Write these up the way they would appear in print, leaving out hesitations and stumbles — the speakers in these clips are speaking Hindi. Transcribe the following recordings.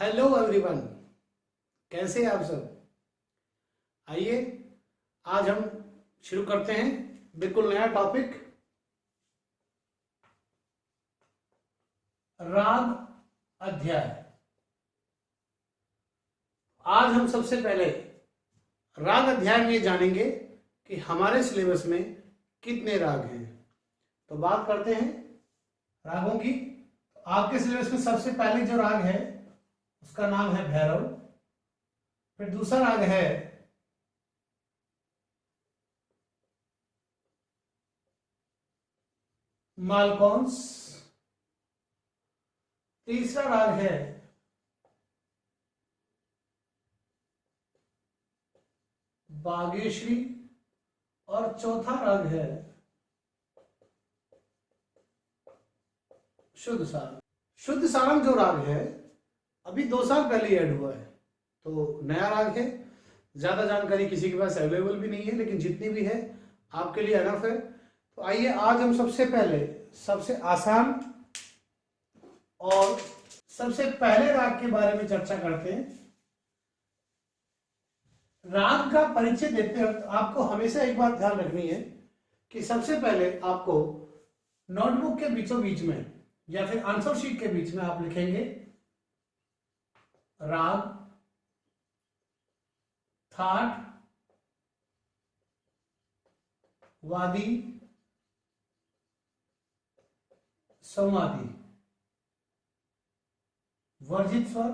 हेलो एवरीवन, कैसे हैं आप सब। आइए आज हम शुरू करते हैं बिल्कुल नया टॉपिक, राग अध्याय। आज हम सबसे पहले राग अध्याय में जानेंगे कि हमारे सिलेबस में कितने राग हैं। तो बात करते हैं रागों की। आपके सिलेबस में सबसे पहले जो राग है उसका नाम है भैरव। फिर दूसरा राग है मालकौंस। तीसरा राग है बागेश्वरी और चौथा राग है शुद्ध सारंग। शुद्ध सारंग जो राग है अभी 2 साल पहले ऐड हुआ है, तो नया राग है। ज्यादा जानकारी किसी के पास अवेलेबल भी नहीं है, लेकिन जितनी भी है आपके लिए अनफ है। तो आइए आज हम सबसे पहले सबसे आसान और सबसे पहले राग के बारे में चर्चा करते हैं। राग का परिचय देते वक्त आपको हमेशा एक बात ध्यान रखनी है कि सबसे पहले आपको नोटबुक के बीचों बीच में या फिर आंसर शीट के बीच में आप लिखेंगे राग, थाट, वादी, संवादी, वर्जित स्वर,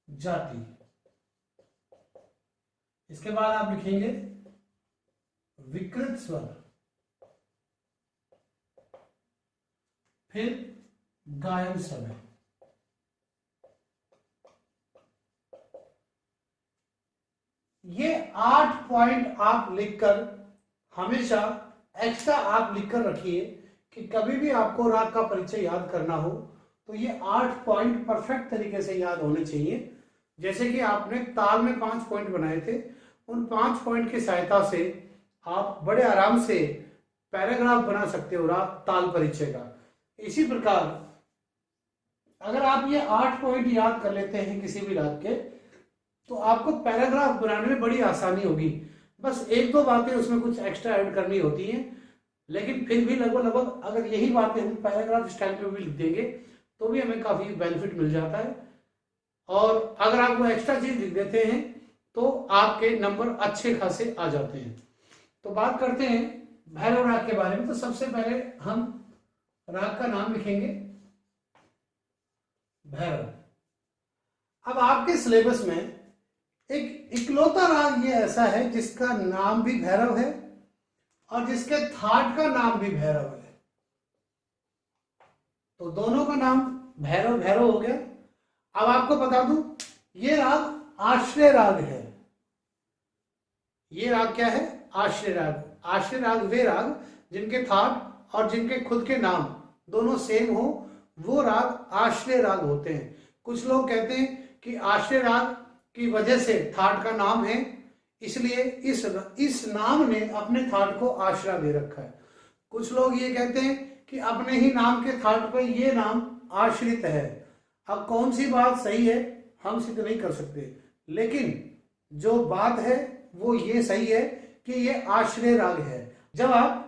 जाति। इसके बाद आप लिखेंगे विकृत स्वर, फिर गायन समय। ये 8 पॉइंट आप लिखकर हमेशा एक्स्ट्रा आप लिखकर रखिए कि कभी भी आपको राग का परिचय याद करना हो तो ये 8 पॉइंट परफेक्ट तरीके से याद होने चाहिए। जैसे कि आपने ताल में 5 पॉइंट बनाए थे, उन 5 पॉइंट की सहायता से आप बड़े आराम से पैराग्राफ बना सकते हो राग ताल परिचय का। इसी प्रकार अगर आप ये 8 पॉइंट याद कर लेते हैं किसी भी राग के, तो आपको पैराग्राफ बनाने में बड़ी आसानी होगी। बस 1-2 बातें उसमें कुछ एक्स्ट्रा ऐड करनी होती हैं, लेकिन फिर भी लगभग अगर यही बातें हम पैराग्राफ स्टाइल में भी लिख देंगे तो भी हमें काफी बेनिफिट मिल जाता है। और अगर आप वो एक्स्ट्रा चीज लिख देते हैं तो आपके नंबर अच्छे खासे आ जाते हैं। तो बात करते हैं भैरव राग के बारे में। तो सबसे पहले हम राग का नाम लिखेंगे भैरव। अब आपके सिलेबस में एक इकलौता राग ये ऐसा है जिसका नाम भी भैरव है और जिसके थाट का नाम भी भैरव है। तो दोनों का नाम भैरव भैरव हो गया। अब आपको बता दूं, ये राग आश्रय राग है। ये राग क्या है? आश्रय राग। आश्रय राग वे राग जिनके थाट और जिनके खुद के नाम दोनों सेम हो, वो राग आश्रय राग होते हैं। कुछ लोग कहते हैं कि आश्रय राग की वजह से थाट का नाम है, इसलिए इस नाम ने अपने थाट को आश्रय दे रखा है। कुछ लोग ये कहते हैं कि अपने ही नाम के थाट पर ये नाम आश्रित है। अब कौन सी बात सही है हम सिद्ध नहीं कर सकते, लेकिन जो बात है वो ये सही है कि ये आश्रय राग है। जब आप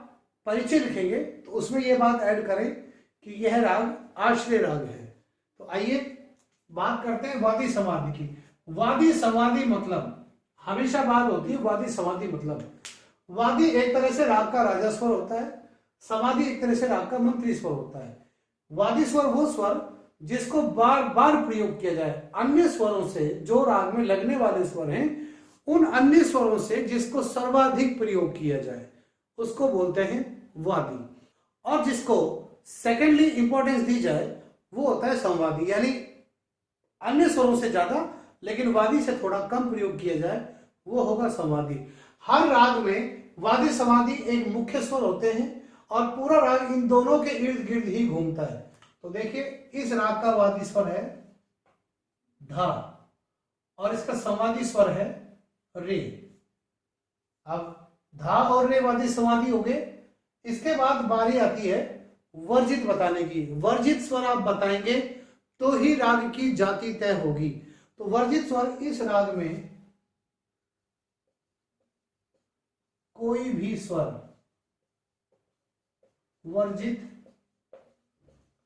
परिचय लिखेंगे तो उसमें ये बात ऐड करें कि यह राग आश्रय राग है। तो आइए बात करते हैं वादी समाधि की। वादी समाधि मतलब हमेशा बात होती है वादी समाधि मतलब। वादी एक तरह से राग का राजा स्वर होता है, समाधि एक तरह से राग का मंत्री स्वर होता है। वादी स्वर वो स्वर जिसको बार बार प्रयोग किया जाए, अन्य स्वरों से जो राग में लगने वाले स्वर हैं उन अन्य स्वरों से जिसको सर्वाधिक प्रयोग किया जाए उसको बोलते हैं वादी। और जिसको सेकेंडली इंपॉर्टेंस दी जाए वो होता है संवादी, यानी अन्य स्वरों से ज्यादा लेकिन वादी से थोड़ा कम प्रयोग किया जाए वो होगा संवादी। हर राग में वादी समाधि एक मुख्य स्वर होते हैं और पूरा राग इन दोनों के इर्द गिर्द ही घूमता है। तो देखिए इस राग का वादी स्वर है धा और इसका संवादी स्वर है रे। अब धा और रे वादी समाधि हो गए। इसके बाद बारी आती है वर्जित बताने की। वर्जित स्वर आप बताएंगे तो ही राग की जाति तय होगी। तो वर्जित स्वर इस राग में कोई भी स्वर वर्जित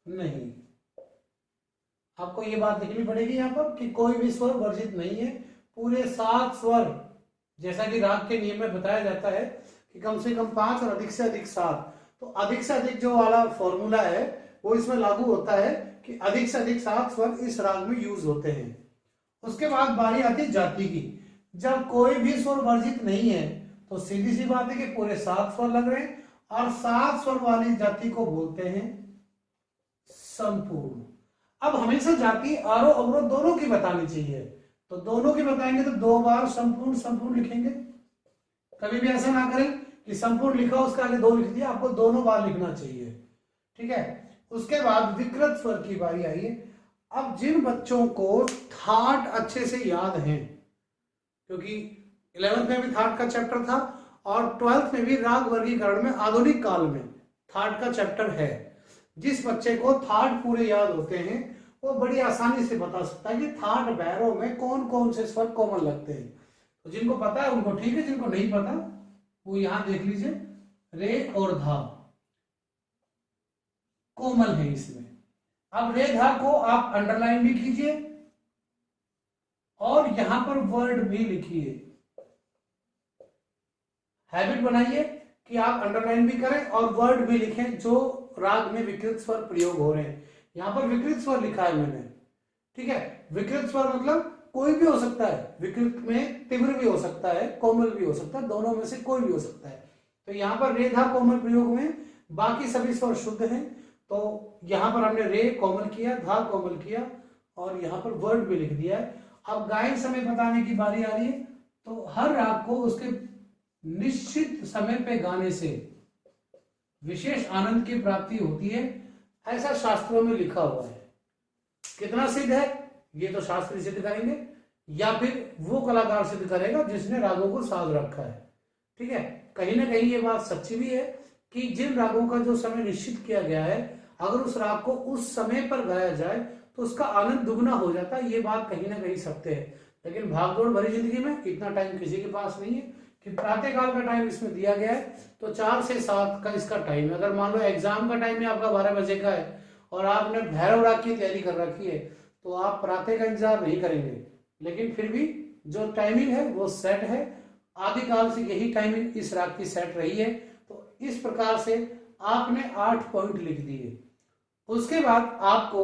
नहीं। आपको ये बात लिखनी पड़ेगी यहां पर कि कोई भी स्वर वर्जित नहीं है। पूरे 7 स्वर, जैसा कि राग के नियम में बताया जाता है कि कम से कम 5 और अधिक से अधिक 7, तो अधिक से अधिक जो वाला फॉर्मूला है वो इसमें लागू होता है कि अधिक से अधिक 7 स्वर इस राग में यूज होते हैं। उसके बाद बारी आती है जाति की। जब कोई भी स्वर वर्जित नहीं है तो सीधी सी बात है कि पूरे 7 स्वर लग रहे हैं, और 7 स्वर वाली जाति को बोलते हैं संपूर्ण। अब हमेशा जाति आरोह अवरोध दोनों की बतानी चाहिए, तो दोनों की बताएंगे तो 2 बार संपूर्ण संपूर्ण लिखेंगे। कभी भी ऐसा ना करें कि संपूर्ण लिखा उसके आगे 2 लिख दिया, आपको दोनों बार लिखना चाहिए, ठीक है। उसके बाद विकृत स्वर की बारी आई है। अब जिन बच्चों को थाट अच्छे से याद है, क्योंकि 11th में भी थाट का चैप्टर था और 12th में भी राग वर्गीकरण में आधुनिक काल में थाट का चैप्टर है, जिस बच्चे को थाट पूरे याद होते हैं वो बड़ी आसानी से बता सकता है कि थाट भैरव में कौन कौन से स्वर कॉमन लगते हैं। तो जिनको पता है उनको ठीक है, जिनको नहीं पता वो यहां देख लीजिए, रे और धा कोमल है इसमें। अब रे धा को आप अंडरलाइन भी कीजिए और यहां पर वर्ड भी लिखिए। हैबिट बनाइए कि आप अंडरलाइन भी करें और वर्ड भी लिखें जो राग में विकृत स्वर प्रयोग हो रहे हैं। यहां पर विकृत स्वर लिखा है मैंने, ठीक है। विकृत स्वर मतलब कोई भी हो सकता है, विकृत में तीव्र भी हो सकता है, कोमल भी हो सकता है, दोनों में से कोई भी हो सकता है। तो यहाँ पर रे धा कोमल प्रयोग में, बाकी सभी स्वर शुद्ध हैं, तो यहाँ पर हमने रे कोमल किया, धा कोमल किया और यहाँ पर वर्ड भी लिख दिया है। अब गायन समय बताने की बारी आ रही है, तो हर राग को उसके निश्चित समय पे गाने से विशेष आनंद की प्राप्ति होती है, ऐसा शास्त्रों में लिखा हुआ है। कितना सिद्ध है ये तो शास्त्री सिद्ध करेंगे या फिर वो कलाकार सिद्ध करेगा जिसने रागों को साध रखा है, ठीक है। कहीं ना कहीं ये बात सच्ची भी है कि जिन रागों का जो समय निश्चित किया गया है, अगर उस राग को उस समय पर गाया जाए तो उसका आनंद दुगना हो जाता है। ये बात कहीं ना कहीं सत्य है, लेकिन भागदौड़ भरी जिंदगी में इतना टाइम किसी के पास नहीं है कि प्रातः काल का टाइम इसमें दिया गया है तो 4 से 7 का इसका टाइम है। अगर मान लो एग्जाम का टाइम है आपका 12 बजे का है और आपने भैरव राग की तैयारी कर रखी है तो आप प्रातः का इंतजार नहीं करेंगे, लेकिन फिर भी जो टाइमिंग है वो सेट है। आदिकाल से यही टाइमिंग इस राग की सेट रही है। तो इस प्रकार से आपने 8 पॉइंट लिख दिए। उसके बाद आपको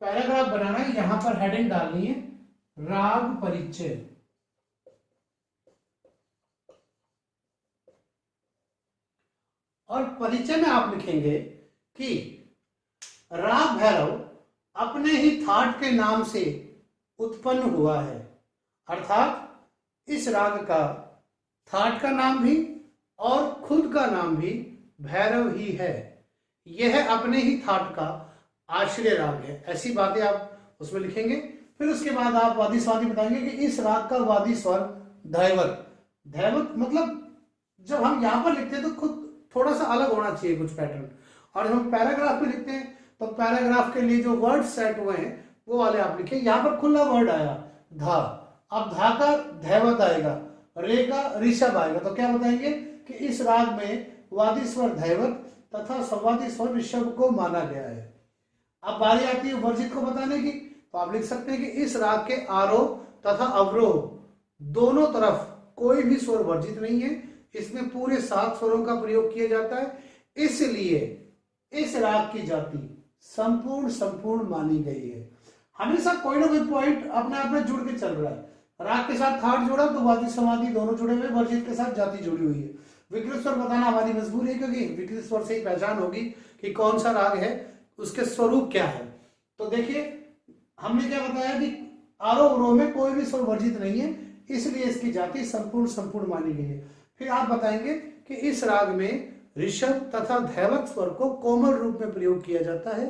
पैराग्राफ बनाना है, यहां पर हेडिंग डालनी है राग परिचय। और परिचय में आप लिखेंगे कि राग भैरव अपने ही थाट के नाम से उत्पन्न हुआ है, अर्थात इस राग का थाट का नाम भी और खुद का नाम भी भैरव ही है। यह अपने ही थाट का आश्रय राग है। ऐसी बातें आप उसमें लिखेंगे। फिर उसके बाद आप वादी स्वादी बताएंगे कि इस राग का वादी स्वर दैवत। दैवत मतलब जब हम यहां पर लिखते हैं तो खुद थोड़ा सा अलग होना चाहिए कुछ पैटर्न, और जब हम पैराग्राफ में लिखते हैं तो पैराग्राफ के लिए जो वर्ड सेट हुए हैं वो वाले आप लिखे। यहां पर खुला वर्ड आया धा, अब धा का धैवत आएगा, रे का ऋषभ आएगा, तो क्या बताएंगे कि इस राग में वादी स्वर धैवत तथा संवादी स्वर ऋषभ को माना गया है। अब बारी आती है वर्जित को बताने की, तो आप लिख सकते हैं कि इस राग के आरोह तथा अवरोह दोनों तरफ कोई भी स्वर वर्जित नहीं है। इसमें पूरे 7 स्वरों का प्रयोग किया जाता है, इसलिए इस राग की जाति संपूर्ण संपूर्ण मानी गई है। हमेशा कोई ना कोई पॉइंट अपने आप में जुड़ के चल रहा है। राग के साथ थाट जोड़ा तो वादी समाधि दोनों जुड़े हुए, वर्जित के साथ जाति जुड़ी हुई है। विकृत स्वर बताना हमारी मजबूरी है, क्योंकि विकृत स्वर से ही पहचान होगी कि कौन सा राग है, उसके स्वरूप क्या है। तो देखिए हमने क्या बताया कि आरोह अवरोह में कोई भी स्वर वर्जित नहीं है, इसलिए इसकी जाति संपूर्ण संपूर्ण मानी गई है। फिर आप बताएंगे कि इस राग में ऋषभ तथा धैवत स्वर को कोमल रूप में प्रयोग किया जाता है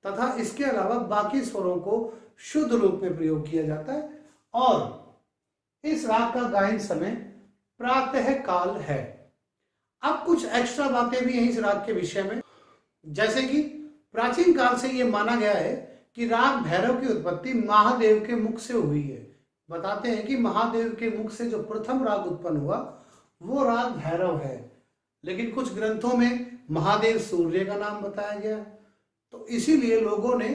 तथा इसके अलावा बाकी स्वरों को शुद्ध रूप में प्रयोग किया जाता है, और इस राग का गायन समय प्रातः काल है। अब कुछ एक्स्ट्रा बातें भी हैं इस राग के विषय में। जैसे कि प्राचीन काल से ये माना गया है कि राग भैरव की उत्पत्ति महादेव के मुख से हुई है। बताते हैं कि महादेव के मुख से जो प्रथम राग उत्पन्न हुआ वो राग भैरव है। लेकिन कुछ ग्रंथों में महादेव सूर्य का नाम बताया गया, तो इसीलिए लोगों ने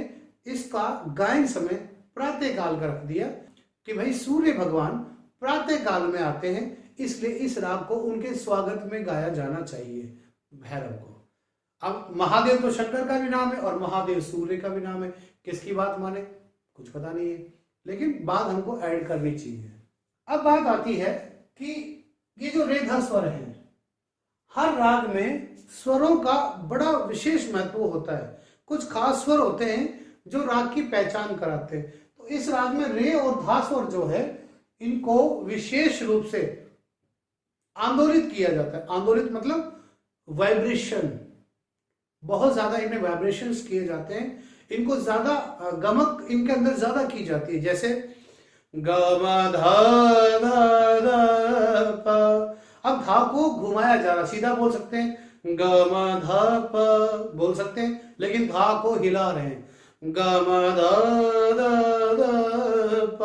इसका गायन समय प्रातः काल का रख दिया कि भाई सूर्य भगवान प्रातः काल में आते हैं, इसलिए इस राग को उनके स्वागत में गाया जाना चाहिए भैरव को। अब महादेव तो शंकर का भी नाम है और महादेव सूर्य का भी नाम है, किसकी बात माने कुछ पता नहीं है, लेकिन बात हमको ऐड करनी चाहिए। अब बात आती है कि ये जो रेधा स्वर है, हर राग में स्वरों का बड़ा विशेष महत्व होता है। कुछ खास स्वर होते हैं जो राग की पहचान कराते हैं। तो इस राग में रे और धा स्वर जो है इनको विशेष रूप से आंदोलित किया जाता है। आंदोलित मतलब वाइब्रेशन, बहुत ज्यादा इनमें वाइब्रेशंस किए जाते हैं, इनको ज्यादा गमक इनके अंदर ज्यादा की जाती है। जैसे ग म ध ध प, अब धा को घुमाया जा रहा, सीधा बोल सकते हैं ग म ध प बोल सकते हैं, लेकिन धा को हिला रहे हैं ग म ध ध प,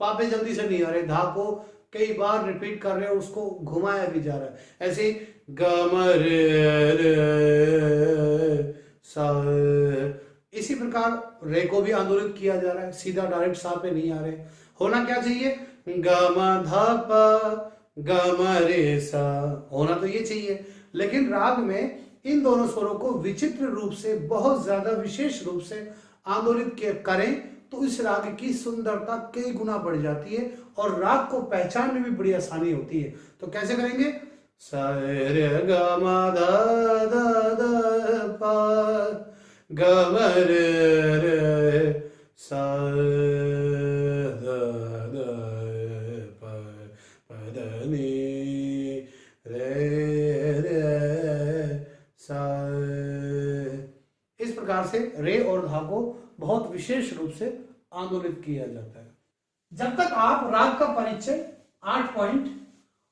पा पे जल्दी से नहीं आ रहे, धा को कई बार रिपीट कर रहे हैं, उसको घुमाया भी जा रहा है। ऐसे ग म रे रे सा, इसी प्रकार रे को भी आंदोलित किया जा रहा है, सीधा डायरेक्ट सा पे नहीं आ रहे। होना क्या चाहिए ग म ध प ग म रे सा, होना तो ये चाहिए। लेकिन राग में इन दोनों स्वरों को विचित्र रूप से, बहुत ज्यादा विशेष रूप से आंदोलित करें तो इस राग की सुंदरता कई गुना बढ़ जाती है और राग को पहचानने में बड़ी आसानी होती है। तो कैसे करेंगे सा रे ग म ध ध प ग म रे रे सा ध ध प प ध नि रे रे सा। इस प्रकार से रे और धा को बहुत विशेष रूप से आंदोलित किया जाता है। जब तक आप राग का परिचय 8 पॉइंट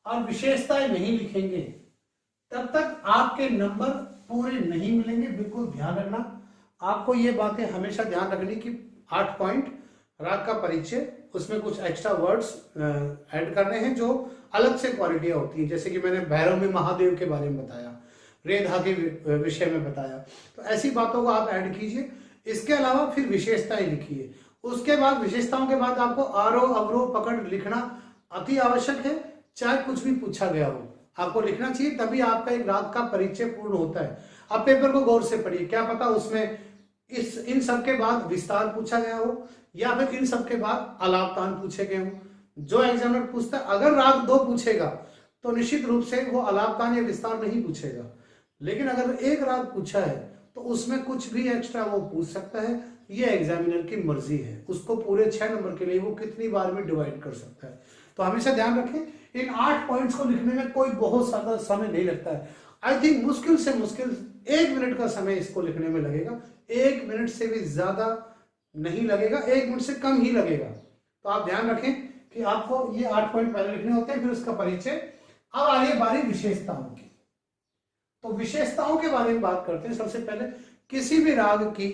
और विशेषताएं नहीं लिखेंगे तब तक आपके नंबर पूरे नहीं मिलेंगे। बिल्कुल ध्यान रखना, आपको ये बातें हमेशा ध्यान रखनी कि 8 पॉइंट राग का परिचय, उसमें कुछ एक्स्ट्रा वर्ड्स ऐड करने हैं जो अलग से क्वालिटियां होती हैं। जैसे कि मैंने भैरव में महादेव के बारे में बताया, रेधा के विषय में बताया, तो ऐसी बातों को आप ऐड कीजिए। इसके अलावा फिर विशेषताएं लिखिए। उसके बाद विशेषताओं के बाद आपको आरोह अवरोह पकड़ लिखना अति आवश्यक है। चाहे कुछ भी पूछा गया हो आपको लिखना चाहिए, तभी आपका एक राग का परिचय पूर्ण होता है। आप पेपर को गौर से पढ़िए, क्या पता उसमें इन सब के बाद विस्तार पूछा गया हो या फिर इन सब के बाद आलाप तान पूछे गए हो। जो एग्जामिनर पूछता है, अगर राग 2 पूछेगा तो निश्चित रूप से वो आलाप तान या विस्तार नहीं पूछेगा, लेकिन अगर एक राग पूछा है तो उसमें कुछ भी एक्स्ट्रा वो पूछ सकता है। ये एग्जामिनर की मर्जी है, उसको पूरे 6 नंबर के लिए वो कितनी बार में डिवाइड कर सकता है। तो हमेशा ध्यान रखें, इन 8 पॉइंट्स को लिखने में कोई बहुत ज्यादा समय नहीं लगता है। आई थिंक मुश्किल से मुश्किल 1 मिनट का समय इसको लिखने में लगेगा। 1 मिनट से भी ज्यादा नहीं लगेगा, 1 मिनट से कम ही लगेगा। तो आप ध्यान रखें कि आपको ये 8 पॉइंट पहले लिखने होते हैं, फिर उसका परिचय। अब आ रही है बारी विशेषताओं की। तो विशेषताओं के बारे में बात करते हैं। सबसे पहले किसी भी राग की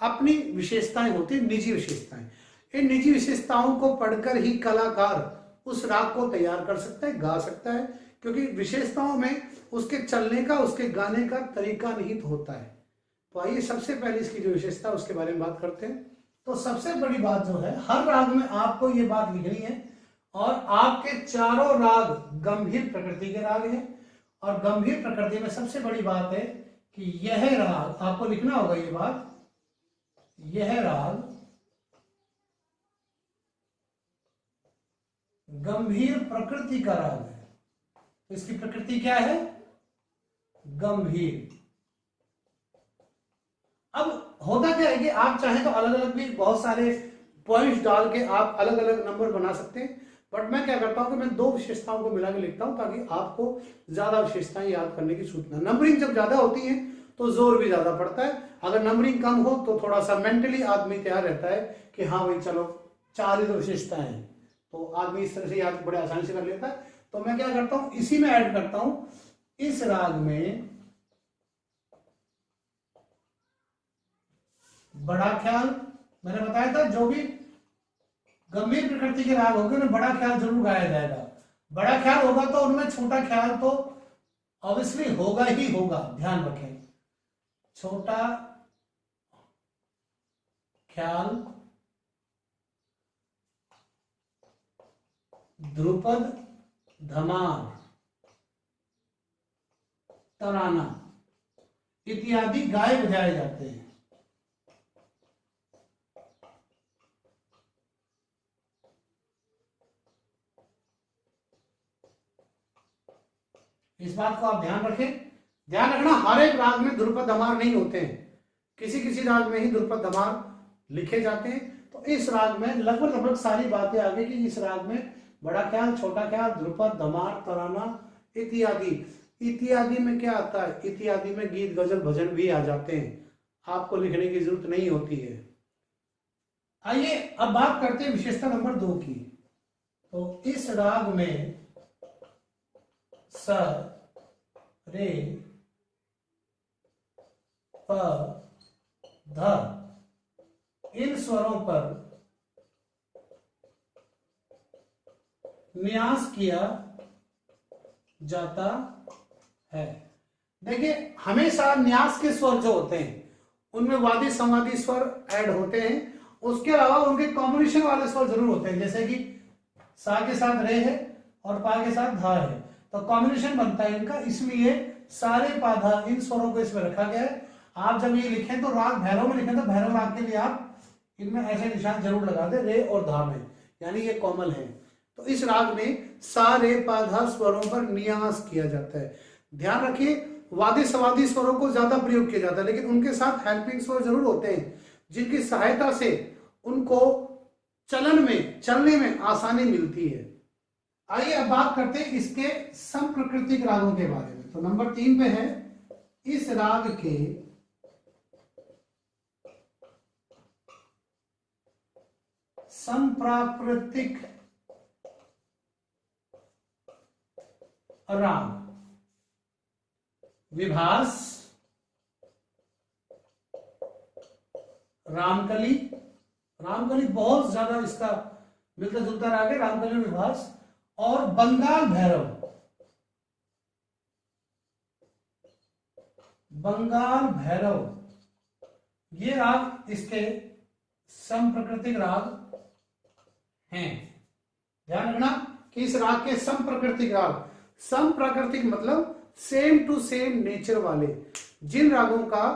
अपनी विशेषताएं होती है, निजी विशेषताएं। इन निजी विशेषताओं को पढ़कर ही कलाकार उस राग को तैयार कर सकता है, गा सकता है, क्योंकि विशेषताओं में उसके चलने का, उसके गाने का तरीका निहित होता है। तो आइए सबसे पहले इसकी जो विशेषता उसके बारे में बात करते हैं। तो सबसे बड़ी बात जो है, हर राग में आपको ये बात लिखनी है, और आपके चारों राग गंभीर प्रकृति के राग हैं। और गंभीर प्रकृति में सबसे बड़ी बात है कि यह राग, आपको लिखना होगा ये बात, यह राग गंभीर प्रकृति का राग है। तो इसकी प्रकृति क्या है? गंभीर। अब होता क्या है कि आप चाहें तो अलग अलग भी बहुत सारे पॉइंट्स डाल के आप अलग अलग नंबर बना सकते हैं, बट मैं क्या करता हूं कि मैं 2 विशेषताओं को मिला के लिखता हूं ताकि आपको ज्यादा विशेषताएं याद करने की सूचना। नंबरिंग जब ज्यादा होती है तो जोर भी ज्यादा पड़ता है, अगर नंबरिंग कम हो तो थोड़ा सा मेंटली आदमी तैयार रहता है कि हाँ भाई चलो 4 ही तो विशेषताएं हैं, तो आदमी इस तरह से याद बड़े आसानी से कर लेता है। तो मैं क्या करता हूं, इसी में ऐड करता हूं, इस राग में बड़ा ख्याल, मैंने बताया था जो भी गंभीर प्रकृति के राग होंगे उन्हें बड़ा ख्याल जरूर गाया जाएगा। बड़ा ख्याल होगा तो उनमें छोटा ख्याल तो ऑब्वियसली होगा ही होगा, ध्यान रखें। छोटा ख्याल, ध्रुपद, धमार, तराना इत्यादि गाए बजाए जाते हैं। इस बात को आप ध्यान रखें। ध्यान रखना हर एक राग में ध्रुपद धमार नहीं होते हैं, किसी किसी राग में ही ध्रुपद धमार लिखे जाते हैं। तो इस राग में लगभग सारी बातें आ गई कि इस राग में बड़ा ख्याल, छोटा ख्याल, ध्रुपद, धमार, तराना इत्यादि। इत्यादि में क्या आता है? इत्यादि में गीत, गजल, भजन भी आ जाते हैं, आपको लिखने की जरूरत नहीं होती है। आइए अब बात करते हैं विशेषता नंबर 2 की। तो इस राग में स, रे, प, ध इन स्वरों पर न्यास किया जाता है। देखिए हमेशा न्यास के स्वर जो होते हैं उनमें वादी संवादी स्वर ऐड होते हैं, उसके अलावा उनके कॉम्बिनेशन वाले स्वर जरूर होते हैं, जैसे कि सा के साथ रे है और पा के साथ धा है, तो कॉम्बिनेशन बनता है इनका, इसलिए सारे पाधा इन स्वरों को इसमें रखा गया है। आप जब ये लिखें तो राग भैरव में लिखें तो भैरव राग के लिए आप इनमें ऐसे निशान जरूर लगा दे, रे और धा में, यानी ये कोमल है। तो इस राग में सा रे पा धा स्वरों पर नियास किया जाता है। ध्यान रखिए वादी संवादी स्वरों को ज्यादा प्रयोग किया जाता है, लेकिन उनके साथ हेल्पिंग स्वर जरूर होते हैं जिनकी सहायता से उनको चलने में आसानी मिलती है। आइए अब बात करते हैं इसके संप्रकृतिक रागों के बारे में। तो नंबर 3 पे है इस राग के संप्राकृतिक राग। विभास, रामकली, रामकली बहुत ज्यादा इसका मिलता जुलता राग है, रामकली, विभास और बंगाल भैरव। बंगाल भैरव ये राग इसके संप्रकृतिक राग हैं। ध्यान रखना कि इस राग के संप्रकृतिक राग, संप्राकृतिक मतलब सेम टू सेम नेचर वाले, जिन रागों का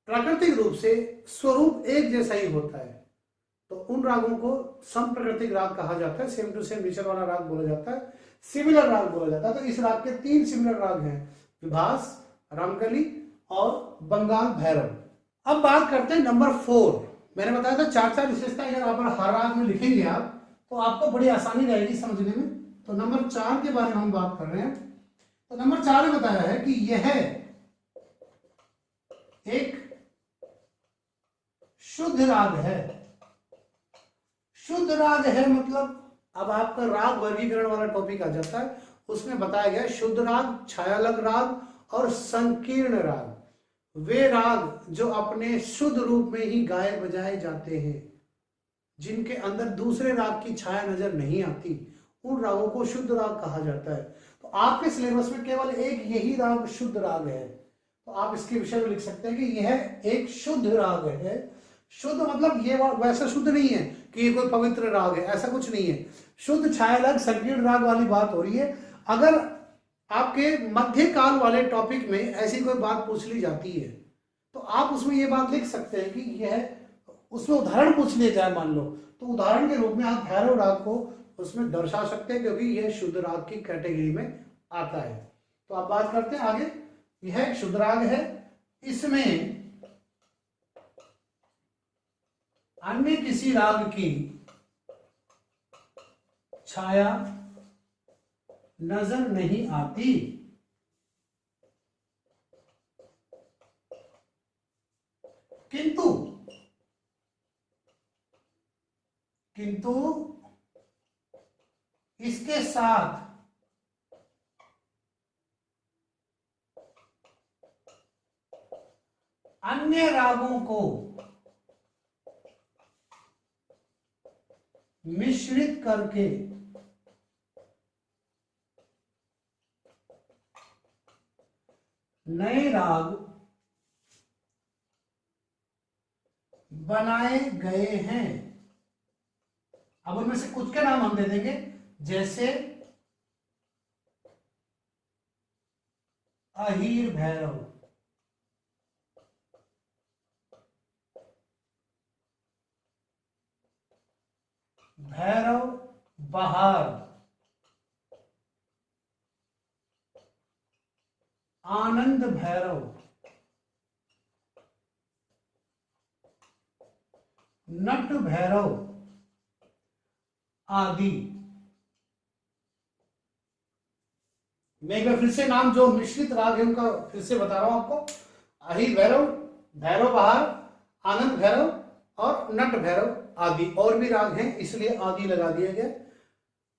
प्राकृतिक रूप से स्वरूप एक जैसा ही होता है, तो उन रागों को संप्राकृतिक राग कहा जाता है। सेम टू सेम नेचर वाला राग बोला जाता है, सिमिलर राग बोला जाता है। तो इस राग के 3 सिमिलर राग हैं, विभास, रामकली और बंगाल भैरव। अब बात करते हैं नंबर 4। मैंने बताया था 4 विशेषता अगर आप हर राग में लिखेंगे आप तो आपको बड़ी आसानी रहेगी समझने में। तो नंबर 4 के बारे में हम बात कर रहे हैं। तो नंबर 4 में बताया है कि यह एक शुद्ध राग है। शुद्ध राग है मतलब अब आपका राग वर्गीकरण वाला टॉपिक आ जाता है, उसमें बताया गया शुद्ध राग, छायालग राग और संकीर्ण राग। वे राग जो अपने शुद्ध रूप में ही गाए बजाए जाते हैं, जिनके अंदर दूसरे राग की छाया नजर नहीं आती, उन रागों को शुद्ध राग कहा जाता है। तो आपके सिलेबस में केवल एक यही राग शुद्ध राग है, तो आप इसके विषय में लिख सकते हैं कि यह एक शुद्ध राग है। शुद्ध मतलब ये वैसा शुद्ध नहीं है कि ये कोई पवित्र राग है, ऐसा कुछ नहीं है। शुद्ध छायालग संकीर्ण राग वाली बात हो रही है। अगर आपके मध्यकाल वाले टॉपिक में ऐसी कोई बात पूछ ली जाती है तो आप उसमें ये बात लिख सकते हैं कि यह, उसमें उदाहरण पूछ लिया जाए मान लो, तो उदाहरण के रूप में आप भैरव राग को उसमें दर्शा सकते हैं क्योंकि यह शुद्ध राग की कैटेगरी में आता है। तो आप बात करते हैं आगे। यह एक शुद्ध राग है, इसमें अन्य किसी राग की छाया नजर नहीं आती। किंतु इसके साथ अन्य रागों को मिश्रित करके नए राग बनाए गए हैं। अब उनमें से कुछ के नाम हम दे देंगे, जैसे अहीर भैरव, भैरव बहार, आनंद भैरव, नट भैरव आदि। मैं एक बार फिर से नाम जो मिश्रित राग है उनका फिर से बता रहा हूं आपको। अहीर भैरव, भैरव बहार, आनंद भैरव और नट भैरव आदि। और भी राग हैं इसलिए आदि लगा दिया गया।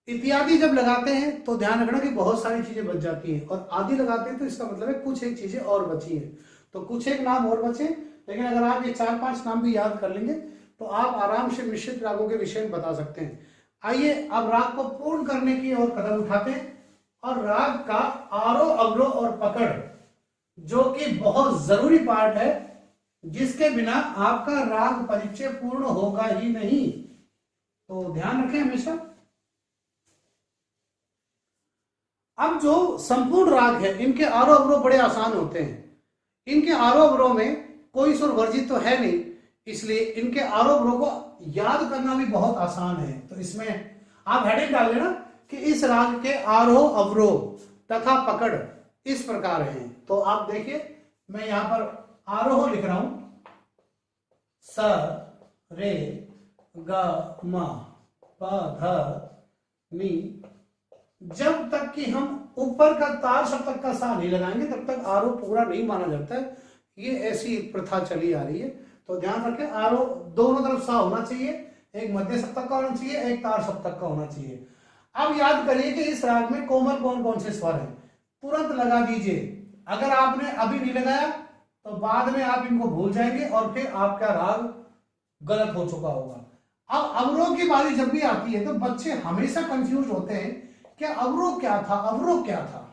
इत्यादि जब लगाते हैं तो ध्यान रखना कि बहुत सारी चीजें बच जाती हैं, और आदि लगाते हैं तो इसका मतलब है कुछ एक चीजें और बची हैं। तो कुछ एक नाम और बचे, लेकिन अगर आप ये 4-5 नाम भी याद कर लेंगे तो आप आराम से मिश्रित रागों के विषय में बता सकते हैं। आइए अब राग को पूर्ण करने की ओर कदम उठाते हैं, और राग का आरोह अवरोह और पकड़, जो कि बहुत जरूरी पार्ट है, जिसके बिना आपका राग परिचय पूर्ण होगा ही नहीं। तो ध्यान रखें हमेशा। अब जो संपूर्ण राग है इनके आरोह अवरोह बड़े आसान होते हैं। इनके आरोह अवरोह में कोई सुर वर्जित तो है नहीं, इसलिए इनके आरोह अवरोह को याद करना भी बहुत आसान है। तो इसमें आप हेडिंग डाल लेना कि इस राग के आरोह अवरोह तथा पकड़ इस प्रकार हैं। तो आप देखिए मैं यहां पर आरोह लिख रहा हूं, स रे ग म प ध नी। जब तक कि हम ऊपर का तार शब्द तक का सा नहीं लगाएंगे तब तक आरोह पूरा नहीं माना जाता है। ये ऐसी प्रथा चली आ रही है। तो ध्यान रखें, आरोह दोनों तरफ सा होना चाहिए, एक मध्य सप्तक का होना चाहिए, एक तार सप्तक का होना चाहिए। अब याद करिए कि इस राग में कोमल कौन कौन से स्वर हैं, तुरंत लगा दीजिए। अगर आपने अभी नहीं लगाया तो बाद में आप इनको भूल जाएंगे और फिर आपका राग गलत हो चुका होगा। अब अवरोह की बारी जब भी आती है तो बच्चे हमेशा कंफ्यूज होते हैं कि अवरोह क्या था, अवरोह क्या था।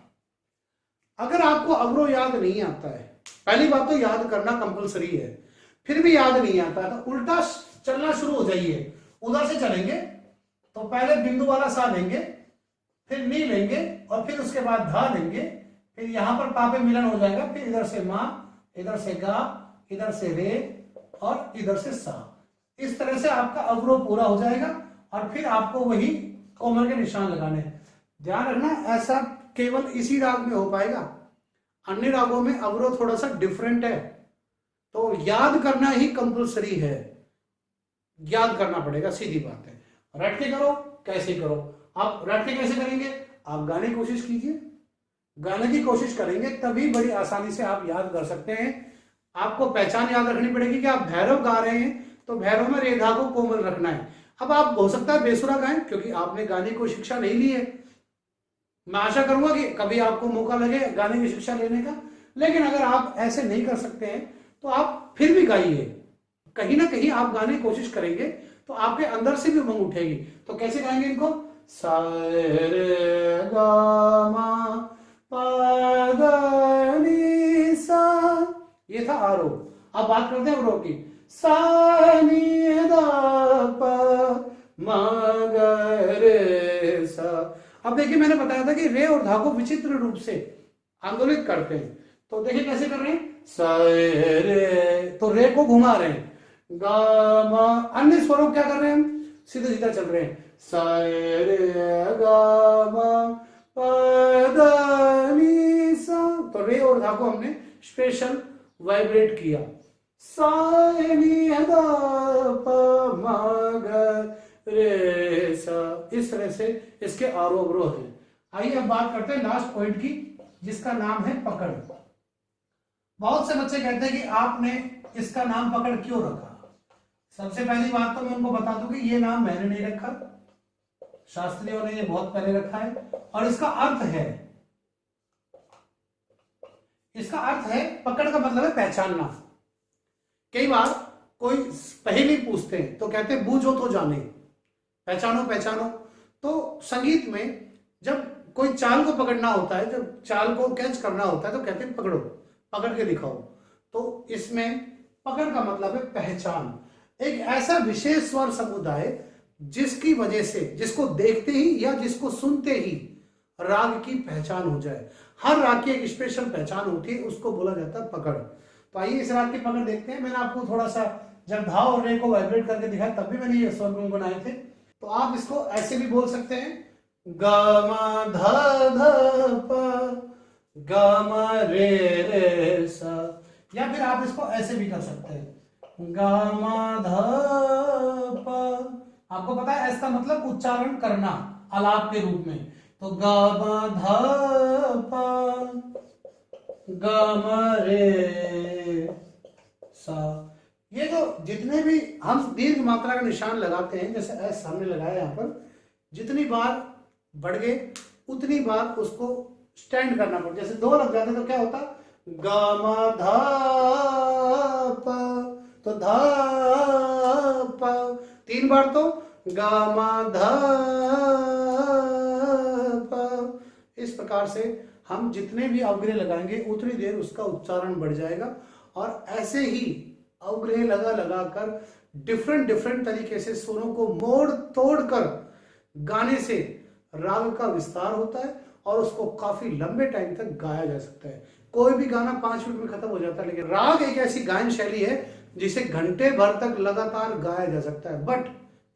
अगर आपको अवरोह याद नहीं आता है, पहली बात तो याद करना कंपलसरी है, फिर भी याद नहीं आता तो उल्टा चलना शुरू हो जाइए। उधर से चलेंगे तो पहले बिंदु वाला सा लेंगे, फिर नी लेंगे और फिर उसके बाद धा लेंगे, फिर यहां पर पा पे मिलन हो जाएगा, फिर इधर से मां, इधर से गा, इधर से रे और इधर से सा। इस तरह से आपका अवरोह पूरा हो जाएगा और फिर आपको वही कोमल के निशान लगाने हैं। ध्यान रखना ऐसा केवल इसी राग में हो पाएगा, अन्य रागों में अवरोह थोड़ा सा डिफरेंट है। तो याद करना ही कंपलसरी है, याद करना पड़ेगा, सीधी बात है। रट के करो, कैसे करो आप, रट के कैसे करेंगे, आप गाने की कोशिश कीजिए, गाने की कोशिश करेंगे तभी बड़ी आसानी से आप याद कर सकते हैं। आपको पहचान याद रखनी पड़ेगी कि आप भैरव गा रहे हैं तो भैरव में रेधा को कोमल रखना है। अब आप हो सकता है बेसुरा गाएं क्योंकि आपने गाने को शिक्षा नहीं ली है। मैं आशा करूंगा कि कभी आपको मौका लगे गाने की शिक्षा लेने का, लेकिन अगर आप ऐसे नहीं कर सकते हैं तो आप फिर भी गाइए, कहीं ना कहीं आप गाने की कोशिश करेंगे तो आपके अंदर से भी उमंग उठेगी। तो कैसे गाएंगे इनको, सा रे गा मा पा धा नी सा, ये था आरोह। अब बात करते हैं अवरोह की, सा नी धा पा मा गा रे सा। अब देखिए मैंने बताया था कि रे और धा को विचित्र रूप से आंदोलित करते हैं। तो देखिए कैसे कर रहे हैं, सा रे, तो रे को घुमा रहे हैं, गा मा, अन्य स्वरों क्या कर रहे हैं हम, सीधा सीधा चल रहे हैं, सा रे गा मा पा धा नी सा। तो रे और धा को हमने स्पेशल वाइब्रेट किया, सा नी धा पा मा गा रे सा। इस तरह से इसके आरोह अवरोह है। आइए अब बात करते हैं लास्ट पॉइंट की, जिसका नाम है पकड़। बहुत से बच्चे कहते हैं कि आपने इसका नाम पकड़ क्यों रखा। सबसे पहली बात तो मैं उनको बता दूं कि ये नाम मैंने नहीं रखा, शास्त्रियों ने ये बहुत पहले रखा है। और इसका अर्थ है, इसका अर्थ है पकड़ का मतलब है पहचानना। कई बार कोई पहेली पूछते हैं तो कहते हैं बूझो तो जाने, पहचानो पहचानो। तो संगीत में जब कोई चाल को पकड़ना होता है, जब चाल को कैच करना होता है तो कहते हैं पकड़ो, पकड़ के दिखाओ। तो इसमें पकड़ का मतलब है पहचान, एक ऐसा विशेष स्वर समुदाय जिसकी वजह से, जिसको देखते ही या जिसको सुनते ही राग की पहचान हो जाए। हर राग की एक स्पेशल पहचान होती है, उसको बोला जाता है पकड़। तो आइए इस राग की पकड़ देखते हैं। मैंने आपको थोड़ा सा जब धा और रे को वाइब्रेट करके दिखाया तब भी मैंने ये स्वर गुनगुनाए थे। तो आप इसको ऐसे भी बोल सकते हैं, गा मा धा धा पा, गा मा रे रे सा, या फिर आप इसको ऐसे भी कर सकते हैं, गा मा धा पा। आपको पता है इसका मतलब उच्चारण करना आलाप के रूप में। तो गा मा धा पा, गा मा रे सा। ये जो जितने भी हम दीर्घ मात्रा का निशान लगाते हैं, जैसे एस सामने लगाया यहाँ पर, जितनी बार बढ़ गए उतनी बार उसको स्टैंड करना पड़ता। जैसे दो लग जाते तो क्या होता, गा मा धा पा, तो धा पा। तीन बार तो गा मा धा पा। इस प्रकार से हम जितने भी अवग्रह लगाएंगे उतनी देर उसका उच्चारण बढ़ जाएगा। और ऐसे ही अवग्रह लगा लगाकर डिफरेंट डिफरेंट तरीके से स्वरों को मोड़ तोड़ कर गाने से राग का विस्तार होता है और उसको काफी लंबे टाइम तक गाया जा सकता है। कोई भी गाना 5 मिनट में खत्म हो जाता है, लेकिन राग एक ऐसी गायन शैली है जिसे घंटे भर तक लगातार गाया जा सकता है। बट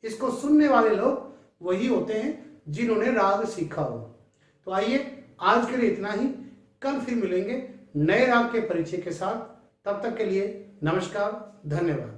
इसको सुनने वाले लोग वही होते हैं जिन्होंने राग सीखा हो। तो आइए आज के लिए इतना ही, कल फिर मिलेंगे नए राग के परिचय के साथ। तब तक के लिए नमस्कार, धन्यवाद।